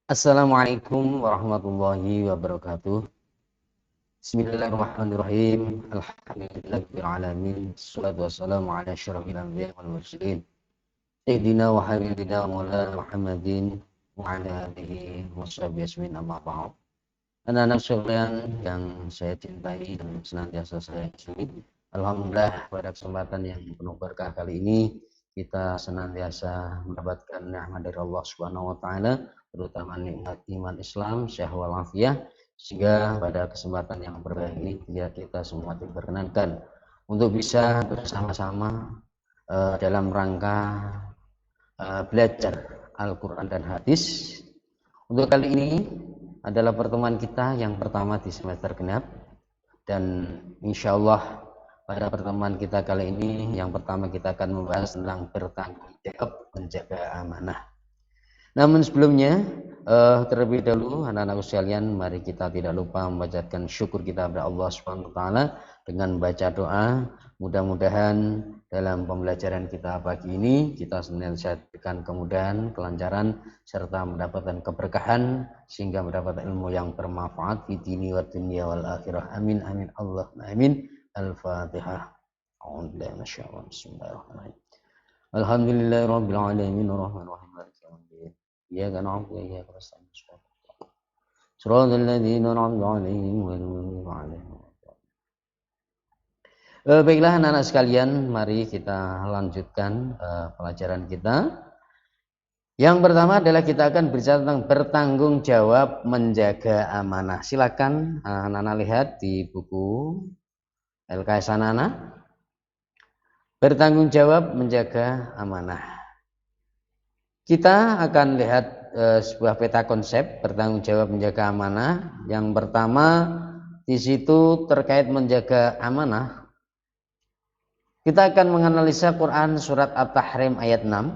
Assalamualaikum warahmatullahi wabarakatuh. Bismillahirrahmanirrahim. Alhamdulillahirabbil alamin. Wassalatu wassalamu ala asyrofil anbiya'i wal mursalin. Sayyidina wa habibina maulana Muhammadin wa ala alihi washabihi ajmain, amma ba'd. Anak-anak sekalian yang saya cintai dan senantiasa saya cintai, alhamdulillah pada kesempatan yang penuh berkah kali ini kita senantiasa mendapatkan nikmat dari Allah Subhanahu wa taala, terutama nikmat iman Islam, syahwat afiyah, sehingga pada kesempatan yang berbahagia ini kita semua diperkenankan untuk bisa bersama-sama dalam rangka belajar Al-Quran dan hadis. Untuk kali ini adalah pertemuan kita yang pertama di semester genap, dan insya Allah pada pertemuan kita kali ini yang pertama kita akan membahas tentang bertanggung jawab menjaga amanah. Namun sebelumnya terlebih dahulu anak-anakku sekalian, mari kita tidak lupa membacakan syukur kita kepada Allah Subhanahu wa taala dengan baca doa. Mudah-mudahan dalam pembelajaran kita pagi ini kita senantiasa diberikan kemudahan, kelancaran, serta mendapatkan keberkahan sehingga mendapat ilmu yang bermanfaat di dini wa dunya wal akhirah. Amin amin Allahumma amin. Al-Fatihah. A'udzubillahi minasyaitonir rajim. Bismillahirrahmanirrahim. Alhamdulillahirabbil alamin arrahmanir rahim maliki yaumiddin. Iyyaka na'budu wa iyyaka nasta'in. Shiratal ladzina an'amta 'alaihim ghairil maghdubi 'alaihim. Baiklah anak-anak sekalian, mari kita lanjutkan pelajaran kita. Yang pertama adalah kita akan berbicara tentang bertanggung jawab menjaga amanah. Silakan anak-anak lihat di buku LKS anak-anak. Bertanggung jawab menjaga amanah. Kita akan lihat sebuah peta konsep bertanggung jawab menjaga amanah. Yang pertama di situ terkait menjaga amanah. Kita akan menganalisa Quran surat At-Tahrim ayat 6.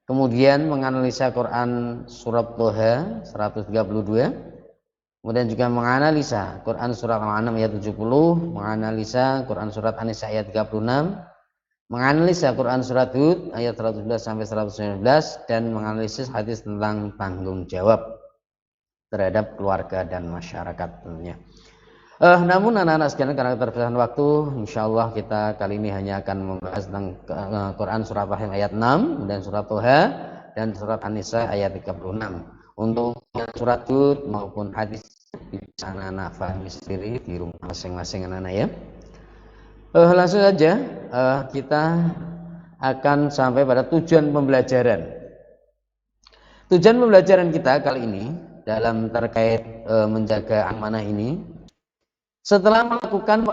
Kemudian menganalisa Quran surat Toha 132. Kemudian juga menganalisa Quran surat Al-An'am ayat 70, menganalisa Quran surat An-Nisa ayat 36, menganalisa Quran surat Hud ayat 111 sampai 119, dan menganalisis hadis tentang tanggung jawab terhadap keluarga dan masyarakat tentunya. Namun anak-anak sekalian, karena keterbatasan waktu, insya Allah kita kali ini hanya akan membahas tentang Quran surat Al-Tahrim ayat 6 dan surat Toha dan surat An-Nisa ayat 36. Untuk surat Hud maupun hadis bisa anak-anak pahami sendiri di rumah masing-masing anak-anak ya. Langsung saja kita akan sampai pada tujuan pembelajaran. Tujuan pembelajaran kita kali ini dalam terkait menjaga amanah ini, setelah melakukan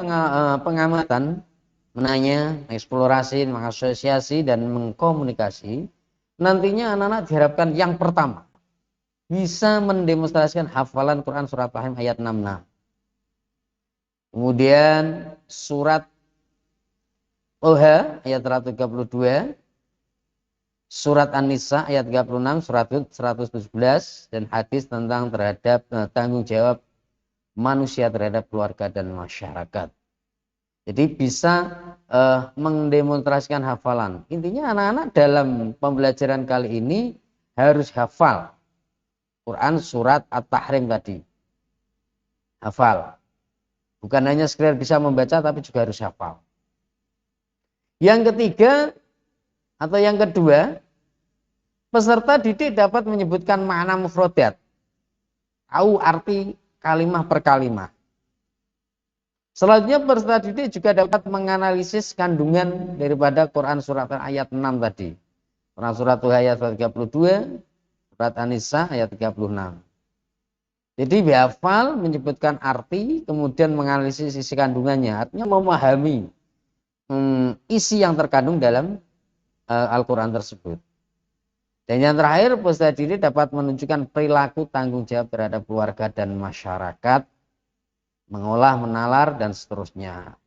pengamatan, menanya, mengeksplorasi, mengasosiasi, dan mengkomunikasi, nantinya anak-anak diharapkan yang pertama bisa mendemonstrasikan hafalan Quran surat Al-Tahrim ayat 6. Kemudian surat Toha ayat 132, surat An-Nisa ayat 36, surat Hud 117, dan hadis tentang terhadap tanggung jawab manusia terhadap keluarga dan masyarakat. Jadi bisa mendemonstrasikan hafalan. Intinya anak-anak dalam pembelajaran kali ini harus hafal Quran surat At-Tahrim tadi. Hafal. Bukan hanya sekedar bisa membaca, tapi juga harus hafal. Yang ketiga atau yang kedua, peserta didik dapat menyebutkan makna mufradat. Tahu arti kalimah per kalimah. Selanjutnya peserta didik juga dapat menganalisis kandungan daripada Quran surat ayat 6 tadi. Quran surat ayat 32, surat An-Nisa ayat 36. Jadi dihafal, menyebutkan arti, kemudian menganalisis isi kandungannya. Artinya memahami isi yang terkandung dalam Al-Quran tersebut. Dan yang terakhir, peserta didik dapat menunjukkan perilaku tanggung jawab terhadap keluarga dan masyarakat, mengolah, menalar, dan seterusnya.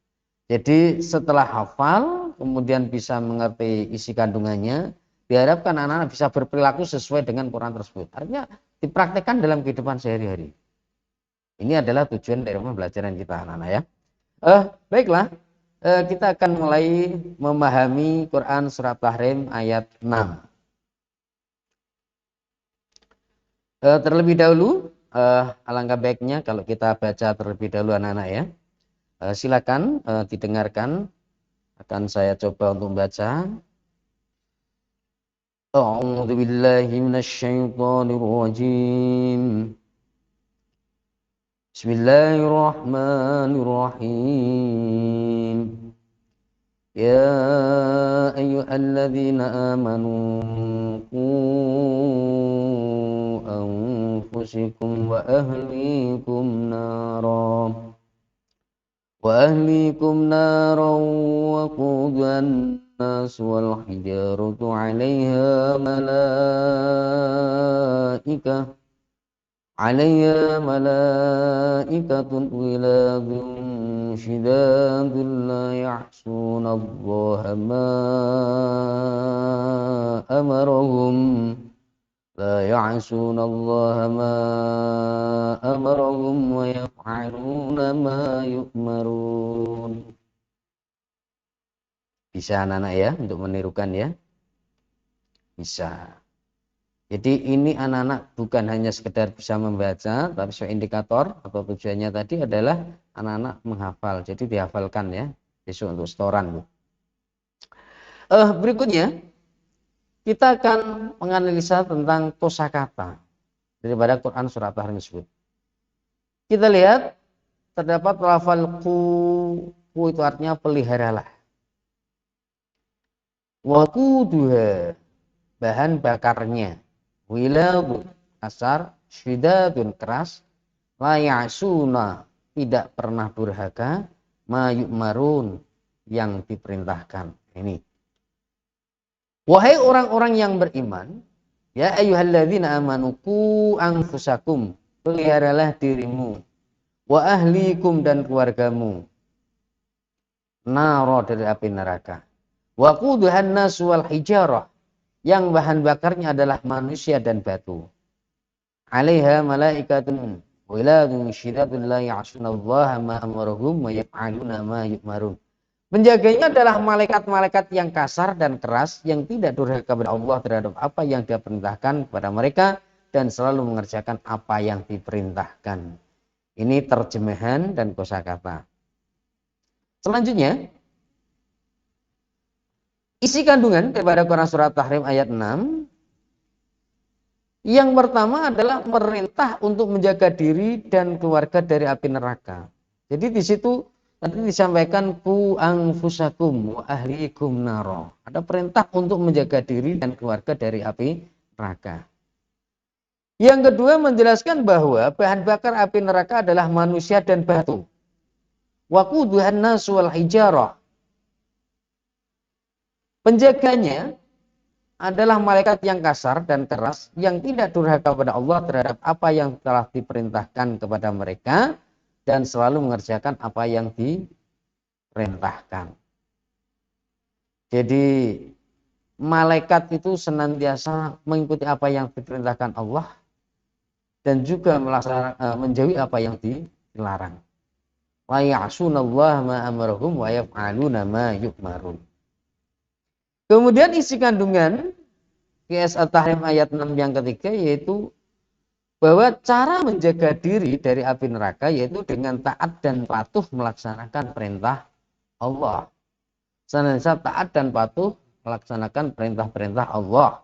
Jadi setelah hafal, kemudian bisa mengerti isi kandungannya, diharapkan anak-anak bisa berperilaku sesuai dengan Quran tersebut. Artinya dipraktekkan dalam kehidupan sehari-hari. Ini adalah tujuan dari pembelajaran kita anak-anak ya. Baiklah, kita akan mulai memahami Quran surat Tahrim ayat 6. Terlebih dahulu, alangkah baiknya kalau kita baca terlebih dahulu anak-anak ya. Silakan didengarkan. Akan saya coba untuk membaca. A'udzu billahi minasyaitonir rajim. Bismillahirrahmanirrahim. Ya ayyuhalladzina amanu qu anfusakum wa ahlikum naran وقودها الناس والحجارة عليها ملائكة غلاظ شداد لا يعصون الله ما أمرهم ويفعلون ما يؤمرون. Bisa anak-anak ya untuk menirukan ya? Bisa. Jadi ini anak-anak bukan hanya sekedar bisa membaca, tapi sesuai indikator atau tujuannya tadi adalah anak-anak menghafal. Jadi dihafalkan ya, besok untuk setoran. Berikutnya kita akan menganalisa tentang kosakata daripada Quran surat Tahrim tersebut. Kita lihat terdapat lafal ku itu artinya peliharalah. Waquduha bahan bakarnya. Wiladu asar, syidadun keras, la ya'suna tidak pernah durhaka, ma yu'marun yang diperintahkan. Ini. Wahai orang-orang yang beriman, ya ayyuhalladzina amanu qu anfusakum, peliharalah dirimu, wa ahlikum dan keluargamu, naro dari api neraka. Wa quduhan nas wal hijarah, yang bahan bakarnya adalah manusia dan batu. Alaiha malaikatun wiladun syidadun la ya'sunallaha ma amarahum wa yaf'aluna ma yu'marun. Penjaganya adalah malaikat-malaikat yang kasar dan keras yang tidak durhaka kepada Allah terhadap apa yang Dia perintahkan kepada mereka dan selalu mengerjakan apa yang diperintahkan. Ini terjemahan dan kosakata. Selanjutnya, isi kandungan daripada Quran surat Tahrim ayat 6. Yang pertama adalah merintah untuk menjaga diri dan keluarga dari api neraka. Jadi di situ nanti disampaikan ku anfusakum wa ahlikum naro. Ada perintah untuk menjaga diri dan keluarga dari api neraka. Yang kedua menjelaskan bahwa bahan bakar api neraka adalah manusia dan batu. Waquduhan nas wal hijarah. Penjaganya adalah malaikat yang kasar dan keras yang tidak durhaka kepada Allah terhadap apa yang telah diperintahkan kepada mereka dan selalu mengerjakan apa yang diperintahkan. Jadi malaikat itu senantiasa mengikuti apa yang diperintahkan Allah dan juga menjauhi apa yang dilarang. La ya'sunallaha ma amarahum wa yaf'aluna ma yu'marun. Kemudian isi kandungan QS At-Tahrim ayat 6 yang ketiga yaitu bahwa cara menjaga diri dari api neraka yaitu dengan taat dan patuh melaksanakan perintah Allah. Senantiasa taat dan patuh melaksanakan perintah-perintah Allah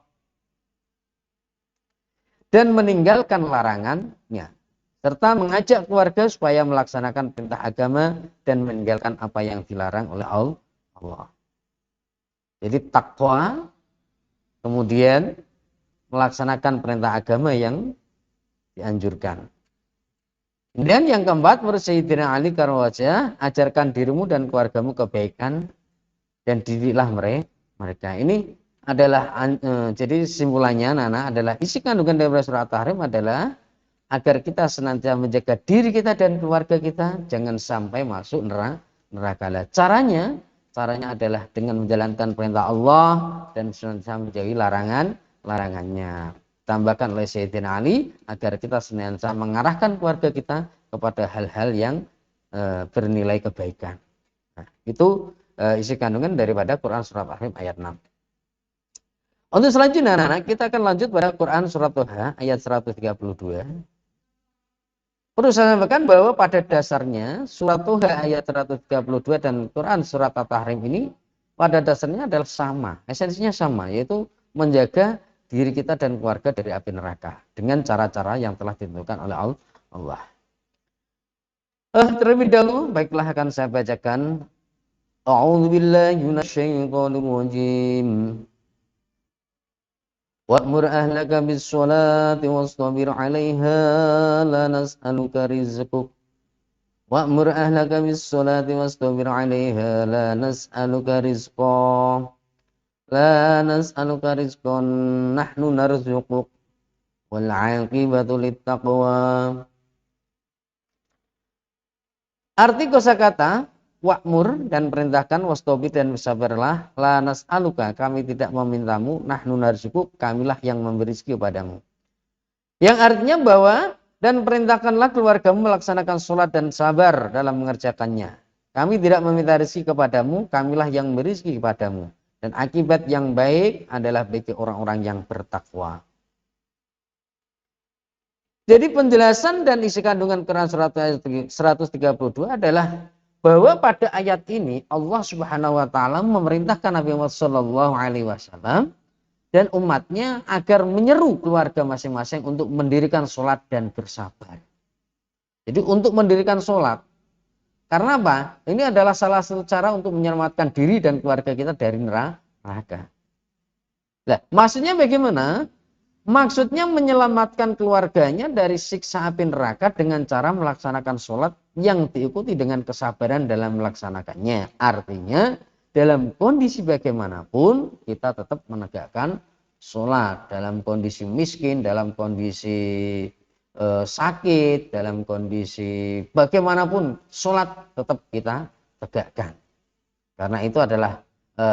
dan meninggalkan larangannya serta mengajak keluarga supaya melaksanakan perintah agama dan meninggalkan apa yang dilarang oleh Allah. Jadi takwa, kemudian melaksanakan perintah agama yang dianjurkan. Kemudian yang keempat, menurut Sayyidina Ali Karawajah, ajarkan dirimu dan keluargamu kebaikan dan didiklah mereka. Ini adalah jadi simpulannya Nana adalah isi kandungan dari surat Tahrim adalah agar kita senantiasa menjaga diri kita dan keluarga kita jangan sampai masuk neraka. Caranya adalah dengan menjalankan perintah Allah dan senantiasa menjauhi larangannya. Tambahkan oleh Sayyidina Ali agar kita senantiasa mengarahkan keluarga kita kepada hal-hal yang bernilai kebaikan. Nah, itu isi kandungan daripada Quran Surah Tahrim ayat 6. Untuk selanjutnya anak-anak, kita akan lanjut pada Quran surat Toha ayat 132. Perlu saya sampaikan bahwa pada dasarnya surat Toha ayat 132 dan Quran surat At-Tahrim ini pada dasarnya adalah sama, esensinya sama, yaitu menjaga diri kita dan keluarga dari api neraka dengan cara-cara yang telah ditentukan oleh Allah. Terlebih dahulu, baiklah akan saya bacakan. A'udzubillahi minasyaitonirrajim. Wa'mur ahlaka bis-sholati wastabir 'alaiha la nas'aluka rizqak. Wa'mur ahlaka bis-sholati wastabir 'alaiha la nas'aluka rizqan. La nas'aluka rizqan nahnu narzuquk. Wal 'aqibatu lit-taqwa. Arti kosakata wa'mur dan perintahkan, wastabir dan bersabarlah, la nas'aluka kami tidak memintamu, nahnu narzuquk kamilah yang memberi rezeki kepadamu. Yang artinya bahwa dan perintahkanlah keluargamu melaksanakan sholat dan sabar dalam mengerjakannya. Kami tidak meminta rezeki kepadamu, kamilah yang memberi rezeki kepadamu. Dan akibat yang baik adalah bagi orang-orang yang bertakwa. Jadi penjelasan dan isi kandungan Quran surat 132 adalah bahwa pada ayat ini Allah Subhanahu wa taala memerintahkan Nabi Muhammad sallallahu alaihi wasallam dan umatnya agar menyeru keluarga masing-masing untuk mendirikan sholat dan bersabar. Jadi untuk mendirikan sholat. Karena apa? Ini adalah salah satu cara untuk menyelamatkan diri dan keluarga kita dari neraka. Nah, maksudnya bagaimana? Maksudnya menyelamatkan keluarganya dari siksa api neraka dengan cara melaksanakan sholat yang diikuti dengan kesabaran dalam melaksanakannya. Artinya dalam kondisi bagaimanapun kita tetap menegakkan sholat. Dalam kondisi miskin, dalam kondisi sakit, dalam kondisi bagaimanapun sholat tetap kita tegakkan. Karena itu adalah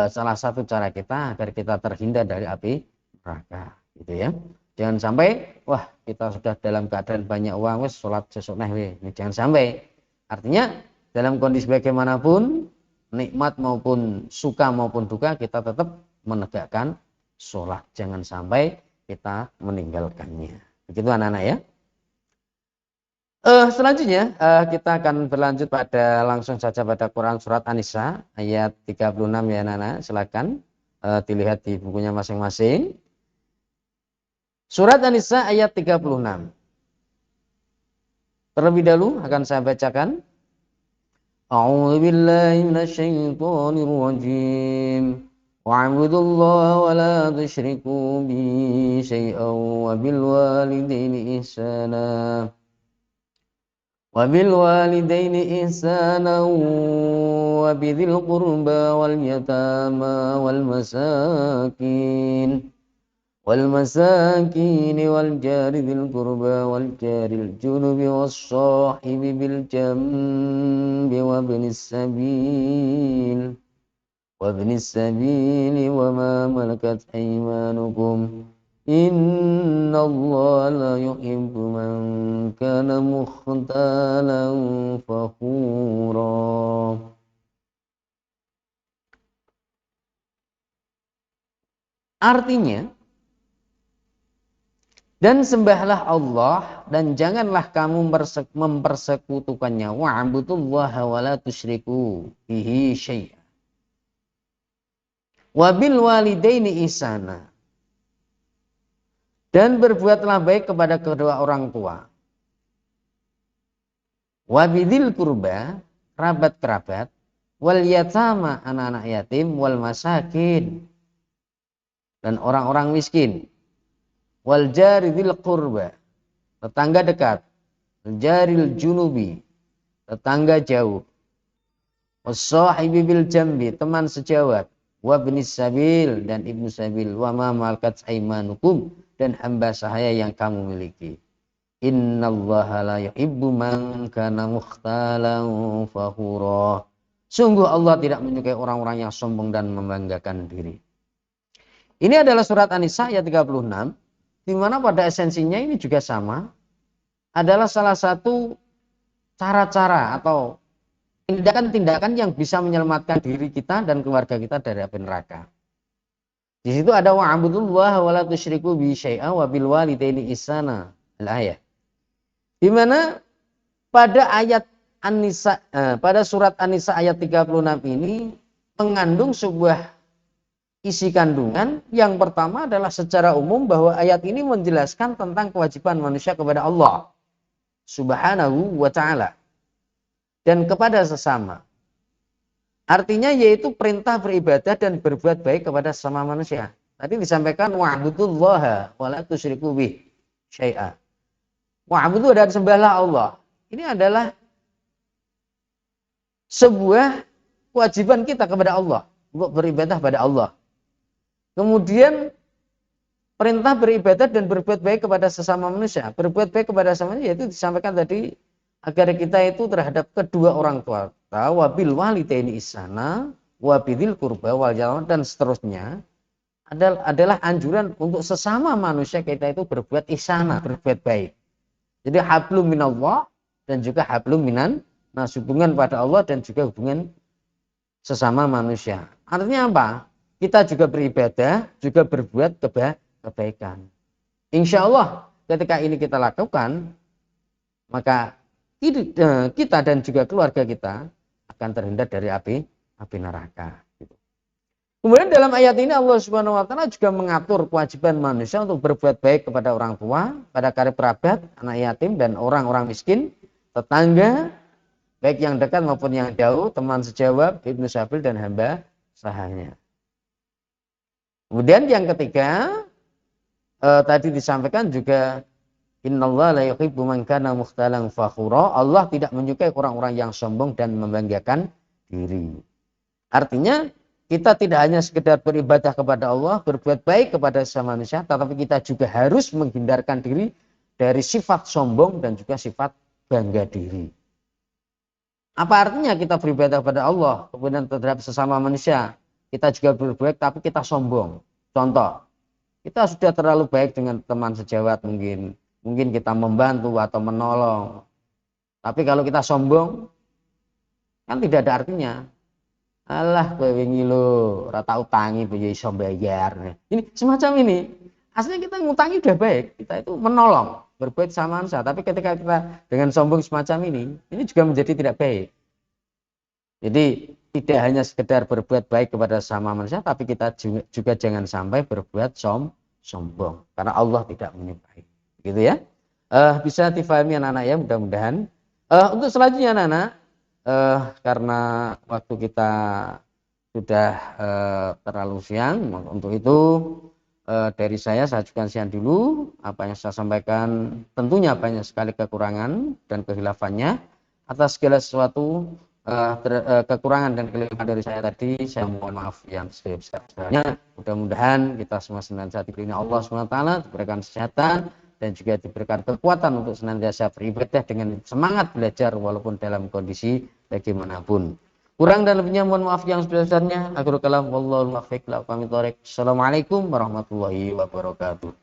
salah satu cara kita agar kita terhindar dari api neraka. Gitu ya, jangan sampai wah kita sudah dalam keadaan banyak uang wes sholat sesuk neh, ini jangan sampai. Artinya dalam kondisi bagaimanapun, nikmat maupun suka maupun duka, kita tetap menegakkan sholat, jangan sampai kita meninggalkannya. Begitu anak-anak ya. Selanjutnya kita akan berlanjut langsung saja pada Quran surat An-Nisa ayat 36 ya anak-anak. Silakan dilihat di bukunya masing-masing. Surat An-Nisa ayat 36. Terlebih dahulu akan saya bacakan. A'udzu billahi minasyaitonir rajim. Wa'budullaha wa la tusyriku bihi syai'an wa bil walidaini ihsana. Wa bil walidaini ihsana wa bidzil qurba wal yatama wal masakin. والمساكين والجار ذي القربى والجار الجنب والصاحب بالجنب وابن السبيل وما ملكت أيمانكم إن الله لا يحب من كان مختالا فخورا. Artinya, dan sembahlah Allah dan janganlah kamu mempersekutukannya. Wa'budullaha wa la tusyriku bihi syai'an. Wa bil walidaini ihsana. Dan berbuatlah baik kepada kedua orang tua. Wa bidzil qurba, kerabat-kerabat, wal yatama, anak-anak yatim, wal masakin, dan orang-orang miskin. Wal jari dzil qurba, tetangga dekat. Wal jaril junubi, tetangga jauh. Was-sahibi bil jambi, teman sejawat. Wa ibnis sabil, dan ibnu sabil. Wa ma malakat aymanukum, dan hamba sahaya yang kamu miliki. Innallaha la yuhibbu man kana mukhtalan fakhura. Sungguh Allah tidak menyukai orang-orang yang sombong dan membanggakan diri. Ini adalah surat An-Nisa ayat 36. Di mana pada esensinya ini juga sama, adalah salah satu cara-cara atau tindakan-tindakan yang bisa menyelamatkan diri kita dan keluarga kita dari api neraka. Di situ ada wa'budullaha wa la tusyriku bi syai'a wa bil walidaini ihsana al-ayat. Di mana pada ayat An-Nisa pada surat An-Nisa ayat 36 ini mengandung sebuah isi kandungan. Yang pertama adalah secara umum bahwa ayat ini menjelaskan tentang kewajiban manusia kepada Allah Subhanahu wa ta'ala dan kepada sesama. Artinya yaitu perintah beribadah dan berbuat baik kepada sesama manusia. Tadi disampaikan wa'budullaha wa la tusyriku bih syai'a. Wa'budu dan sembahlah Allah. Ini adalah sebuah kewajiban kita kepada Allah untuk beribadah pada Allah. Kemudian perintah beribadah dan berbuat baik kepada sesama manusia. Berbuat baik kepada sesama manusia yaitu disampaikan tadi agar kita itu terhadap kedua orang tua kita, wabil walidaini ihsana, wabidil qurba wal yatama dan seterusnya adalah anjuran untuk sesama manusia kita itu berbuat ihsana, berbuat baik. Jadi hablum minallah dan juga hablum minan nas, hubungan pada Allah dan juga hubungan sesama manusia. Artinya apa? Kita juga beribadah, juga berbuat kebaikan. Insya Allah ketika ini kita lakukan, maka kita dan juga keluarga kita akan terhindar dari api neraka. Kemudian dalam ayat ini Allah Subhanahu wa ta'ala juga mengatur kewajiban manusia untuk berbuat baik kepada orang tua, pada karib kerabat, anak yatim dan orang-orang miskin, tetangga, baik yang dekat maupun yang jauh, teman sejawat, ibnu sabil dan hamba sahanya. Kemudian yang ketiga tadi disampaikan juga innallaha la yuhibbu man kana mukhtalan fakhura. Allah tidak menyukai orang-orang yang sombong dan membanggakan diri. Artinya kita tidak hanya sekedar beribadah kepada Allah, berbuat baik kepada sesama manusia, tetapi kita juga harus menghindarkan diri dari sifat sombong dan juga sifat bangga diri. Apa artinya kita beribadah kepada Allah, kemudian terhadap sesama manusia, kita juga berbuat tapi kita sombong. Contoh, kita sudah terlalu baik dengan teman sejawat mungkin kita membantu atau menolong. Tapi kalau kita sombong, kan tidak ada artinya. Alah kowe wingi lho, ora tak utangi piye iso bayar. Ini semacam ini. Aslinya kita ngutangi udah baik, kita itu menolong, berbuat sama manusia. Tapi ketika kita dengan sombong semacam ini juga menjadi tidak baik. Jadi tidak hanya sekedar berbuat baik kepada sama manusia, tapi kita juga jangan sampai berbuat sombong, karena Allah tidak menyukai. Gitu ya. Bisa difahami anak-anak ya, mudah-mudahan. Untuk selanjutnya anak-anak, karena waktu kita sudah terlalu siang, untuk itu dari saya ajukan siang dulu. Apa yang saya sampaikan tentunya banyak sekali kekurangan dan kehilafannya. Atas segala sesuatu kekurangan dan kelebihan dari saya tadi, saya mohon maaf yang sebesar-besarnya. Mudah-mudahan kita semua senantiasa diberi Allah SWT, diberikan kesehatan dan juga diberikan kekuatan untuk senantiasa beribadah dengan semangat belajar walaupun dalam kondisi bagaimanapun. Kurang dan lebihnya mohon maaf yang sebesar-besarnya. Akhirul kalam wallahul muwaffiq ila aqwamit thoriq. Assalamualaikum warahmatullahi wabarakatuh.